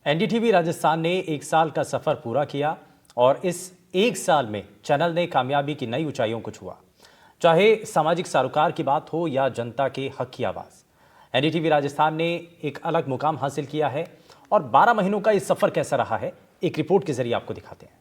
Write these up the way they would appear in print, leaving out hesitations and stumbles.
NDTV Rajasthan ने एक साल का सफर पूरा किया और इस एक साल में चैनल ने कामयाबी की नई ऊंचाइयों को छुआ। चाहे सामाजिक सरोकार की बात हो या जनता के हक की आवाज, एनडीटीवी राजस्थान ने एक अलग मुकाम हासिल किया है। और 12 महीनों का ये सफर कैसा रहा है, एक रिपोर्ट के जरिए आपको दिखाते हैं।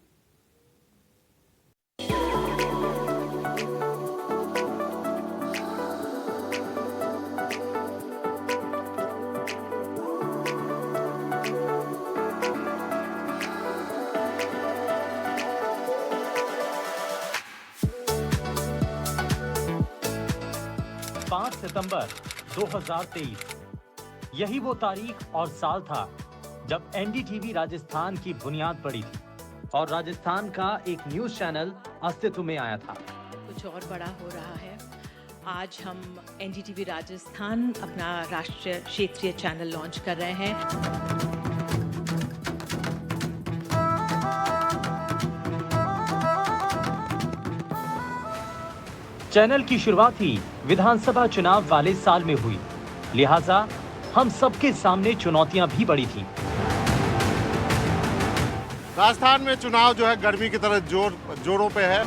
सितंबर 2023, यही वो तारीख और साल था जब एनडीटीवी राजस्थान की बुनियाद पड़ी थी और राजस्थान का एक न्यूज चैनल अस्तित्व में आया था। कुछ और बड़ा हो रहा है। आज हम एनडीटीवी राजस्थान अपना राष्ट्रीय क्षेत्रीय चैनल लॉन्च कर रहे हैं। चैनल की शुरुआत ही विधानसभा चुनाव वाले साल में हुई, लिहाजा हम सबके सामने चुनौतियां भी बड़ी थीं। राजस्थान में चुनाव जो है गर्मी की तरह जोरों पे है।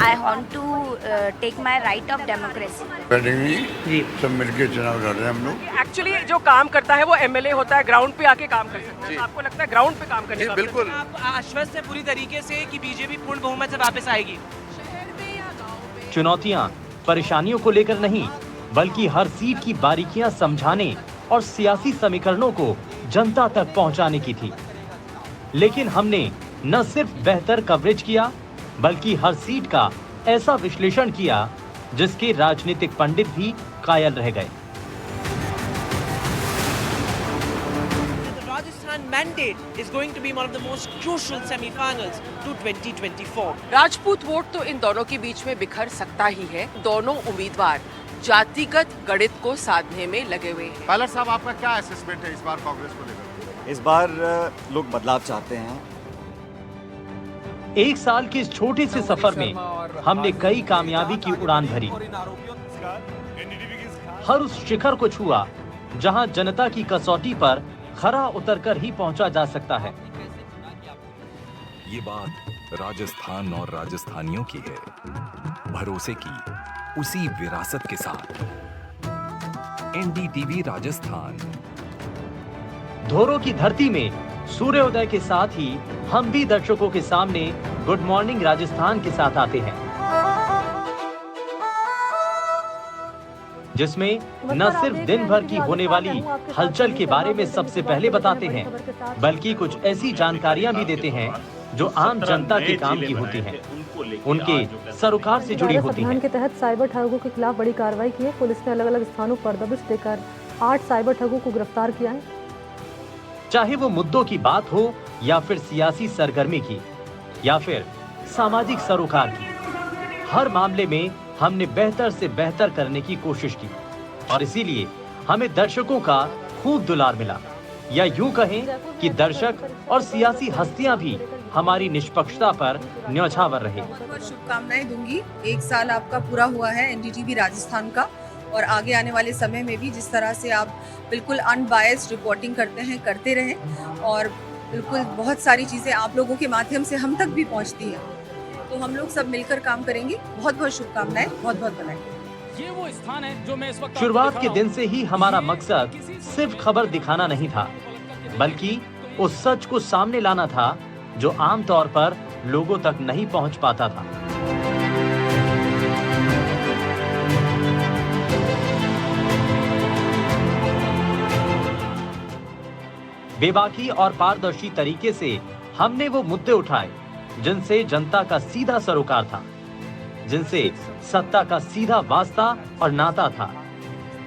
I want to take my right of democracy. जी सब मिलके चुनाव लड़ रहे हैं हम लोग। एक्चुअली जो काम करता है वो एमएलए होता है, ग्राउंड पे आके काम कर सकता है। तो आपको लगता है ग्राउंड पे काम करने का बिल्कुल आप आश्वस्त है पूरी तरीके से कि बीजेपी पूर्ण बहुमत से वापस आएगी? चुनौतियां परेशानियों को लेकर नहीं, बल्कि हर सीट की बारीकियां समझाने और सियासी समीकरणों को जनता तक पहुंचाने की थी। लेकिन हमने न सिर्फ बेहतर कवरेज किया, बल्कि हर सीट का ऐसा विश्लेषण किया जिसके राजनीतिक पंडित भी कायल रह गए। Rajasthan mandate is going to be one of the most crucial semi-finals to 2024. Rajput vote तो इन दोनों के बीच में बिखर सकता ही है। दोनों उम्मीदवार जातिगत गणित को साधने में लगे हुए हैं। पायलट साहब, आपका क्या असेसमेंट है इस बार कांग्रेस को लेकर? इस बार लोग बदलाव चाहते हैं। एक साल के इस छोटे से सफर में हमने कई कामयाबी की उड़ान भरी, हर उस शिखर को छुआ जहां जनता की कसौटी पर खरा उतरकर ही पहुंचा जा सकता है। ये बात राजस्थान और राजस्थानियों की है, भरोसे की उसी विरासत के साथ। एनडीटीवी राजस्थान। धोरों की धरती में सूर्योदय के साथ ही हम भी दर्शकों के सामने गुड मॉर्निंग राजस्थान के साथ आते हैं, जिसमें न सिर्फ दिन भर की होने वाली हलचल के बारे में सबसे पहले बताते हैं, बल्कि कुछ ऐसी जानकारियां भी देते हैं जो आम जनता के काम की होती हैं, उनके सरोकार से जुड़ी होती हैं। अभियान के तहत साइबर ठगों के खिलाफ बड़ी कार्रवाई की है। पुलिस ने अलग अलग स्थानों पर दबिश देकर 8 साइबर ठगों को गिरफ्तार किया है। चाहे वो मुद्दों की बात हो या फिर सियासी सरगर्मी की या फिर सामाजिक सरोकार की, हर मामले में हमने बेहतर से बेहतर करने की कोशिश की और इसीलिए हमें दर्शकों का खूब दुलार मिला, या यूं कहें कि दर्शक और सियासी हस्तियां भी हमारी निष्पक्षता पर न्यौछावर रहे। शुभकामनाएं दूंगी। एक साल आपका पूरा हुआ है एनडीटीवी राजस्थान का, और आगे आने वाले समय में भी जिस तरह से आप बिल्कुल अनबायस्ड रिपोर्टिंग करते हैं, करते रहें और बिल्कुल बहुत सारी चीज़ें आप लोगों के माध्यम से हम तक भी पहुंचती हैं, तो हम लोग सब मिलकर काम करेंगे। बहुत बहुत शुभकामनाएं, बहुत बहुत बधाई। ये वो स्थान है जो मैं इस वक्त शुरुआत के दिन से ही हमारा मकसद सिर्फ खबर दिखाना नहीं था, बल्कि उस सच को सामने लाना था जो आमतौर पर लोगों तक नहीं पहुंच पाता था। बेबाकी और पारदर्शी तरीके से हमने वो मुद्दे उठाए जिनसे जनता का सीधा सरोकार था, जिनसे सत्ता का सीधा वास्ता और नाता था।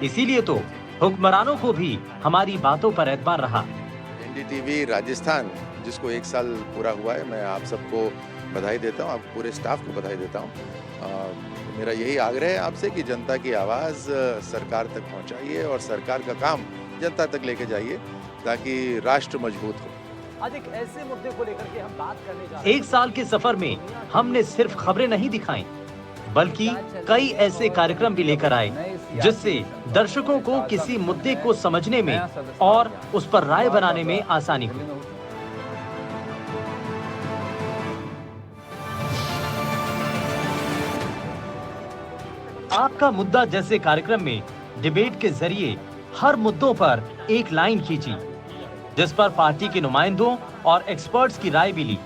इसीलिए तो हुक्मरानों को भी हमारी बातों पर एतबार रहा। एनडीटीवी राजस्थान जिसको एक साल पूरा हुआ है, मैं आप सबको बधाई देता हूँ, आप पूरे स्टाफ को बधाई देता हूँ। मेरा यही आग्रह है आपसे कि जनता की आवाज़ सरकार तक पहुँचाइए और सरकार का काम जनता तक लेके जाइए ताकि राष्ट्र मजबूत हो। आज एक ऐसे मुद्दे को लेकर के हम बात करने जा रहे हैं। एक साल के सफर में हमने सिर्फ खबरें नहीं दिखाई, बल्कि कई ऐसे कार्यक्रम भी लेकर आए जिससे दर्शकों को किसी मुद्दे को समझने में और उस पर राय बनाने में आसानी हुई। आपका मुद्दा जैसे कार्यक्रम में डिबेट के जरिए हर मुद्दों पर एक लाइन खींची, जिस पर पार्टी के नुमाइंदों और एक्सपर्ट्स की राय भी ली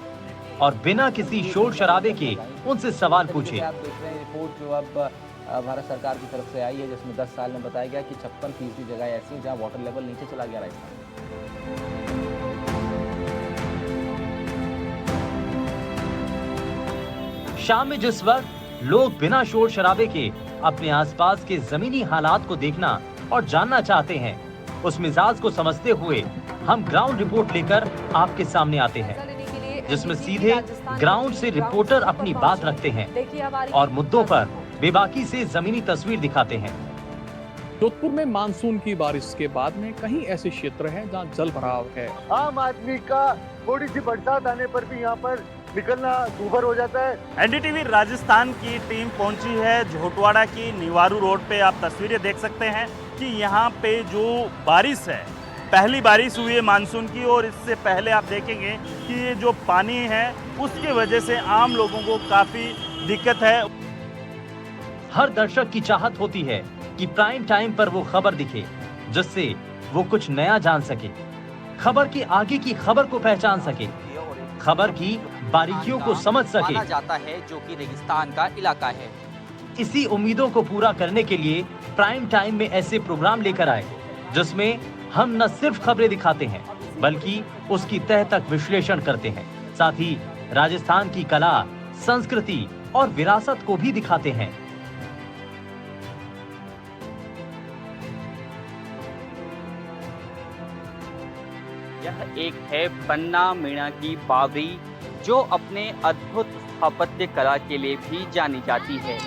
और बिना किसी शोर शराबे के उनसे सवाल पूछे। आप देख रहे हैं रिपोर्ट जो अब भारत सरकार की तरफ से आई है, जिसमें 10 साल में बताया गया कि 56% जगह ऐसी हैं जहां वाटर लेवल नीचे चला गया राजस्थान। शाम में जिस वक्त लोग बिना शोर शराबे के अपने आसपास के जमीनी हालात को देखना और जानना चाहते हैं, उस मिजाज को समझते हुए हम ग्राउंड रिपोर्ट लेकर आपके सामने आते हैं, जिसमें सीधे ग्राउंड से रिपोर्टर अपनी बात रखते हैं और मुद्दों पर बेबाकी से जमीनी तस्वीर दिखाते हैं। जोधपुर में मानसून की बारिश के बाद में कहीं ऐसे क्षेत्र हैं जहां जल भराव है। आम आदमी का थोड़ी सी बरसात आने पर भी यहाँ पर निकलना दूभर हो जाता है। एनडीटीवी राजस्थान की टीम पहुंची है झोटवाड़ा की निवारू रोड पे। आप तस्वीरें देख सकते हैं कि यहाँ पे जो बारिश है, पहली बारिश हुई है मानसून की, और इससे पहले आप देखेंगे कि ये जो पानी है उसकी वजह से आम लोगों को काफ़ी दिक्कत है। हर दर्शक की चाहत होती है कि प्राइम टाइम पर वो खबर दिखे, जिससे वो कुछ नया जान सके, खबर की आगे की खबर को पहचान सके, खबर की बारीकियों को समझ सके। माना जाता है जो कि रेगिस्तान का इलाका है। इसी उम्मीदों को पूरा करने के लिए प्राइम टाइम में ऐसे प्रोग्राम लेकर आए, जिसमें हम न सिर्फ खबरें दिखाते हैं बल्कि उसकी तह तक विश्लेषण करते हैं, साथ ही राजस्थान की कला, संस्कृति और विरासत को भी दिखाते हैं। यह एक है पन्ना मीणा की बावरी, जो अपने अद्भुत स्थापत्य कला के लिए भी जानी जाती है।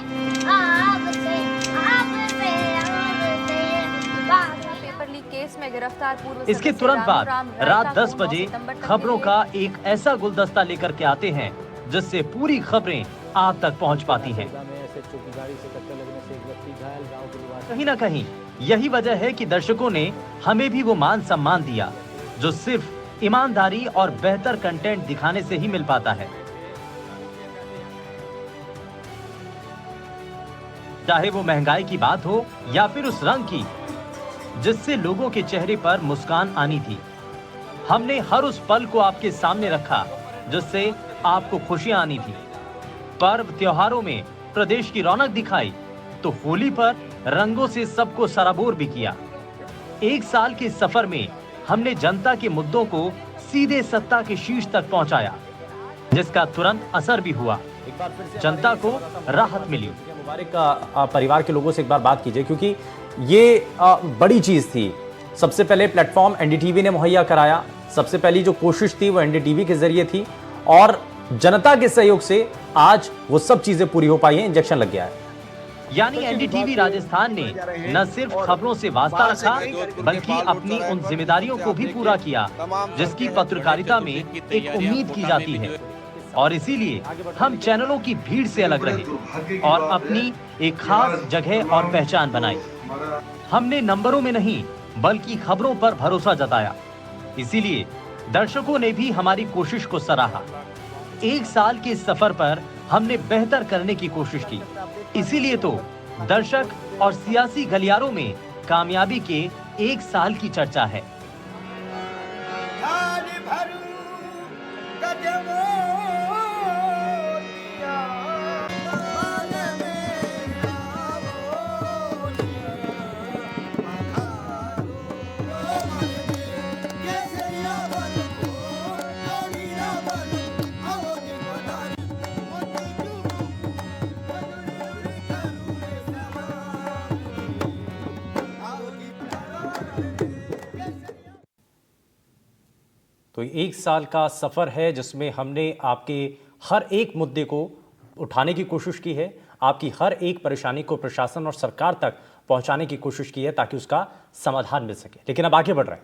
पेपर लीक केस में गिरफ्तार पूर्व इसके तुरंत बाद रात 10 बजे खबरों का एक ऐसा गुलदस्ता लेकर के आते हैं जिससे पूरी खबरें आप तक पहुंच पाती हैं। कहीं न कहीं यही वजह है कि दर्शकों ने हमें भी वो मान सम्मान दिया जो सिर्फ ईमानदारी और बेहतर कंटेंट दिखाने से ही मिल पाता है। चाहे वो महंगाई की बात हो या फिर उस रंग की जिससे लोगों के चेहरे पर मुस्कान आनी थी, हमने हर उस पल को आपके सामने रखा जिससे आपको खुशियां आनी थी। पर्व त्योहारों में प्रदेश की रौनक दिखाई तो होली पर रंगों से सबको सराबोर भी किया। एक साल के सफर में हमने जनता के मुद्दों को सीधे सत्ता के शीर्ष तक पहुंचाया, जिसका तुरंत असर भी हुआ। जनता को राहत मिली। मुबारक का परिवार के लोगों से एक बार बात कीजिए, क्योंकि ये बड़ी चीज थी। सबसे पहले प्लेटफॉर्म एनडीटीवी ने मुहैया कराया, सबसे पहली जो कोशिश थी वो एनडीटीवी के जरिए थी और जनता के सहयोग से आज वो सब चीजें पूरी हो पाई हैं, इंजेक्शन लग गया है। यानी एनडीटीवी राजस्थान ने न सिर्फ खबरों से वास्ता रखा बल्कि अपनी उन जिम्मेदारियों को भी पूरा किया जिसकी पत्रकारिता में एक उम्मीद की जाती है। और इसीलिए हम चैनलों की भीड़ से अलग रहे और अपनी एक खास जगह और पहचान बनाई। हमने नंबरों में नहीं बल्कि खबरों पर भरोसा जताया। इसीलिए दर्शकों ने भी हमारी कोशिश को सराहा। एक साल के सफर पर हमने बेहतर करने की कोशिश की। इसीलिए तो दर्शक और सियासी गलियारों में कामयाबी के एक साल की चर्चा है। तो एक साल का सफ़र है जिसमें हमने आपके हर एक मुद्दे को उठाने की कोशिश की है, आपकी हर एक परेशानी को प्रशासन और सरकार तक पहुंचाने की कोशिश की है ताकि उसका समाधान मिल सके। लेकिन अब आगे बढ़ रहे हैं।